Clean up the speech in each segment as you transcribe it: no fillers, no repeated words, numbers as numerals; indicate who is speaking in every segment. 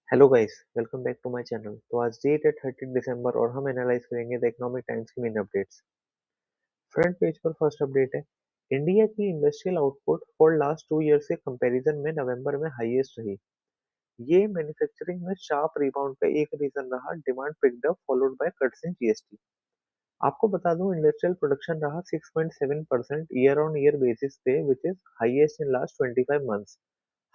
Speaker 1: Hello guys, welcome back to my channel. तो आज date है 30 दिसंबर और हम एनालाइज करेंगे द इकोनॉमिक टाइम्स की मेन अपडेट्स। फ्रंट पेज पर फर्स्ट अपडेट है। इंडिया की industrial output for last 2 year से कंपैरिजन में नवंबर में हाईएस्ट रही। ये मैन्युफैक्चरिंग में शार्प रिबाउंड का एक रीजन रहा। Demand picked up followed by cuts in GST. आपको बता दूं, इंडस्ट्रियल प्रोडक्शन रहा 6.7% ईयर ऑन ईयर बेसिस पे, which is highest in last 25 months.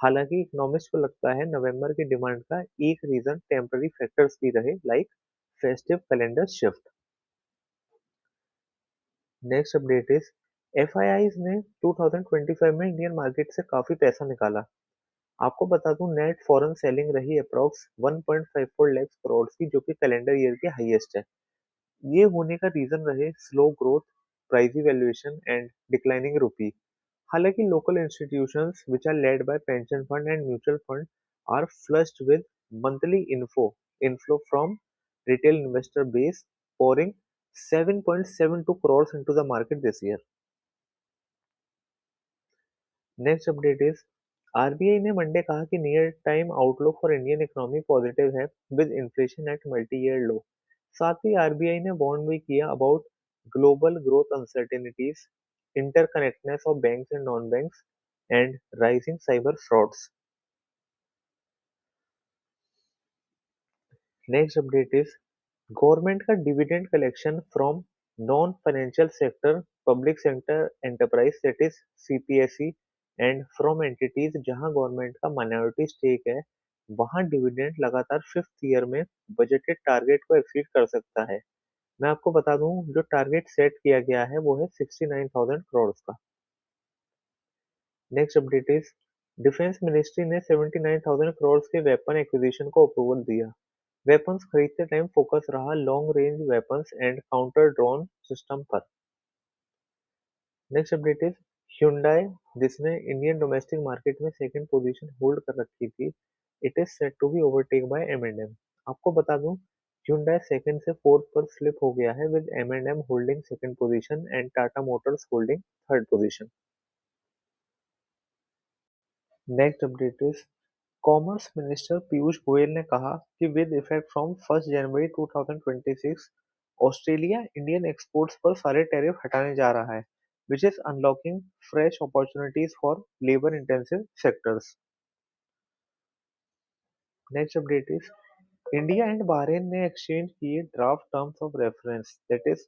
Speaker 1: हालांकि इकोनॉमिस्ट को लगता है नवंबर की डिमांड का एक रीजन टेम्पररी फैक्टर्स भी रहे, like festive calendar shift. Next update is FIIs ने 2025 में इंडियन मार्केट से काफी पैसा निकाला। आपको बता दूं, नेट फॉरेन सेलिंग रही अप्रॉक्स 1.54 लाख करोड़ की, जो कि कैलेंडर ईयर की हाईएस्ट है। ये होने का रीजन रहे slow growth, price valuation and declining rupee. हालांकि local institutions which are led by pension fund and mutual fund are flushed with monthly inflow from retail investor base, pouring 7.72 crores into the market this year. Next update is RBI ने Monday कहा कि near time outlook for Indian economy positive है, with inflation at multi year low. साथ ही RBI ने warn भी किया about global growth uncertainties, interconnectedness of banks and non banks and rising cyber frauds. Next update is government का dividend collection from non financial sector, public sector enterprise, that is CPSE, and from entities जहां government का minority stake है, वहां dividend लगातार fifth year में budgeted target को exceed कर सकता है। मैं आपको बता दूं, जो टारगेट सेट किया गया है वो है 69,000 करोड़ का। Next update is defence ministry ने 79,000 करोड़ के वेपन एक्विजिशन को अप्रूवल दिया। वेपन्स खरीदते टाइम फोकस रहा long range weapons and counter drone system पर। नेक्स्ट अपडेट इज Hyundai, जिसने इंडियन डोमेस्टिक मार्केट में सेकंड पोजीशन होल्ड कर रखी थी, it is set to be overtake by M&M। आपको बता दूं, Hyundai सेकंड से फोर्थ पर स्लिप हो गया है, with M&M holding second position and Tata Motors holding third position. Next update is commerce minister Piyush Goyal ने कहा कि with effect from 1 January 2026, Australia Indian exports पर सारे टैरिफ हटाने जा रहा है, which is unlocking fresh opportunities for labour intensive sectors. Next update is India and Bahrain ने एक्सचेंज किए draft terms of reference, that is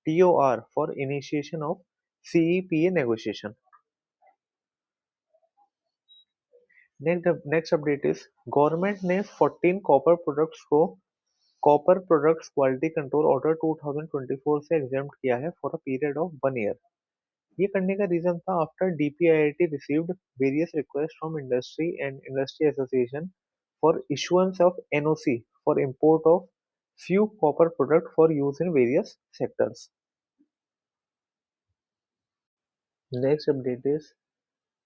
Speaker 1: TOR, for initiation of CEPA negotiation. Next update is government ने 14 copper products quality control order 2024 से exempt किया है for a period of 1 year. ये करने का reason था after DPIIT received various request from industry and industry association for issuance of NOC for import of few copper product for use in various sectors. Next update is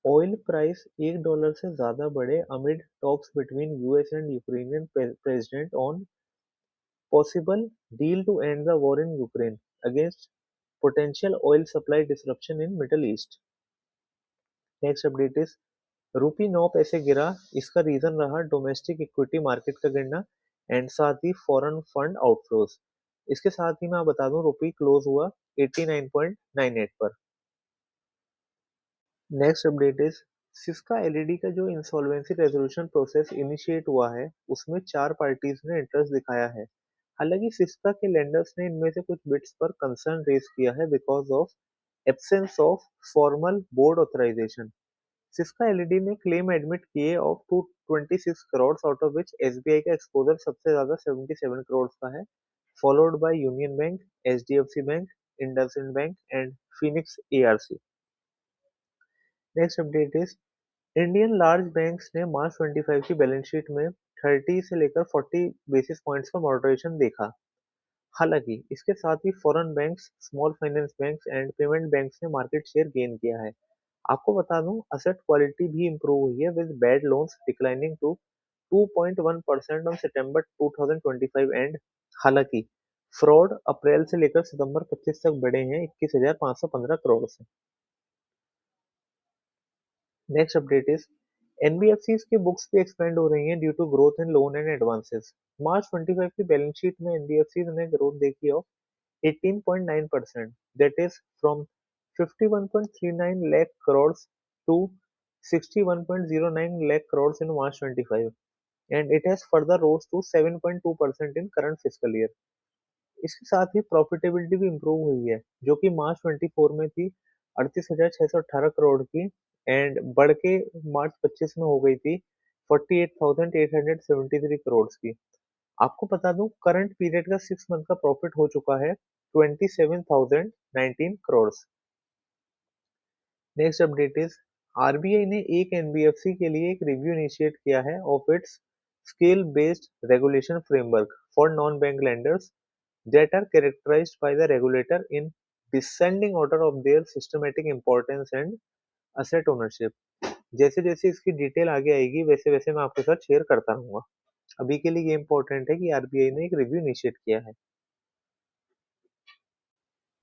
Speaker 1: oil price $1 से ज्यादा बढ़े amid talks between US and Ukrainian president on possible deal to end the war in Ukraine against potential oil supply disruption in Middle East. Next update is रूपी 9 पैसे गिरा। इसका reason रहा domestic equity market का गिरना and साथ ही foreign fund outflows. इसके साथ ही मैं बता दूं, रूपी क्लोज हुआ 89.98 पर। Next update is Syska LED का जो इंसॉल्वेंसी रेजोल्यूशन प्रोसेस इनिशिएट हुआ है, उसमें 4 पार्टीज ने इंटरेस्ट दिखाया है। हालांकि सिस्का के लेंडर्स ने इनमें से कुछ बिट्स पर कंसर्न रेज किया है because of absence of formal board authorisation. Syska LED ने क्लेम एडमिट किए of 226 crore, out of which SBI का एक्सपोजर सबसे ज्यादा 77 करोड़ का है, followed by Union Bank, HDFC Bank, IndusInd Bank and Phoenix ARC. Next update is Indian large banks ने March 25 की balance sheet में 30 से लेकर 40 बेसिस पॉइंट्स का मॉडरेशन देखा। हालांकि इसके साथ ही foreign banks, small finance banks and payment banks ने मार्केट शेयर गेन किया है। आपको बता दूं, असेट क्वालिटी भी इंप्रूव हुई है, with bad loans declining to 2.1% on September 2025 end. हालांकि फ्रॉड अप्रैल से लेकर सितंबर 25 तक बढ़े हैं 21,515 करोड़ से। नेक्स्ट अपडेट इज एनबीएफसीज की बुक्स भी एक्सपेंड हो रही हैं due to growth in loan and advances. March 25 की बैलेंस शीट में एनबीएफसीज ने ग्रोथ देखी of 18.9%, that is from 51.39 lakh crores to 61.09 lakh crores in March 25, and it has further rose to 7.2% in current fiscal year. इसके साथ ही profitability भी improve हुई है, जो कि मार्च 24 में थी 38,618 करोड़ की, एंड बढ़ के मार्च 25 में हो गई थी 48,873 करोड़ की। आपको बता दूं करंट पीरियड का 6 मंथ का प्रॉफिट हो चुका है 27,019 crore. Next update is RBI ने एक एनबीएफसी के लिए एक रिव्यू इनिशिएट किया है of its scale based regulation framework for non bank lenders that are characterized by the regulator in descending order of their systematic importance and asset ownership। जैसे जैसे इसकी डिटेल आगे आएगी वैसे वैसे मैं आपके साथ शेयर करता रहूंगा। अभी के लिए ये इंपॉर्टेंट है कि आरबीआई ने एक रिव्यू इनिशिएट किया है।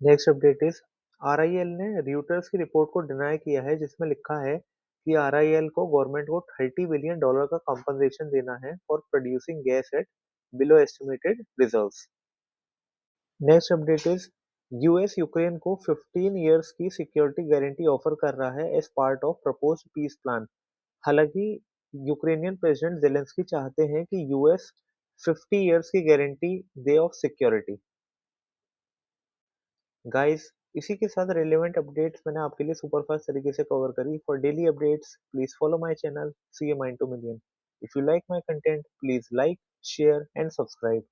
Speaker 1: नेक्स्ट अपडेट इज आरआईएल ने रियूटर्स की रिपोर्ट को डिनाई किया है जिसमें लिखा है कि आरआईएल को गवर्नमेंट को $30 बिलियन का कॉम्पनसेशन देना है for producing gas at below estimated reserves. Next update is US Ukraine को 15 इयर्स की सिक्योरिटी गारंटी ऑफर कर रहा है as part of proposed peace plan. हालांकि यूक्रेनियन प्रेसिडेंट जेलेंस्की चाहते हैं कि यूएस 50 इयर्स की गारंटी दे ऑफ सिक्योरिटी। गाइस, इसी के साथ रिलेवेंट अपडेट्स मैंने आपके लिए सुपरफास्ट तरीके से कवर करी। For daily updates please follow my channel C A mind two million. If you like my content please like share and subscribe.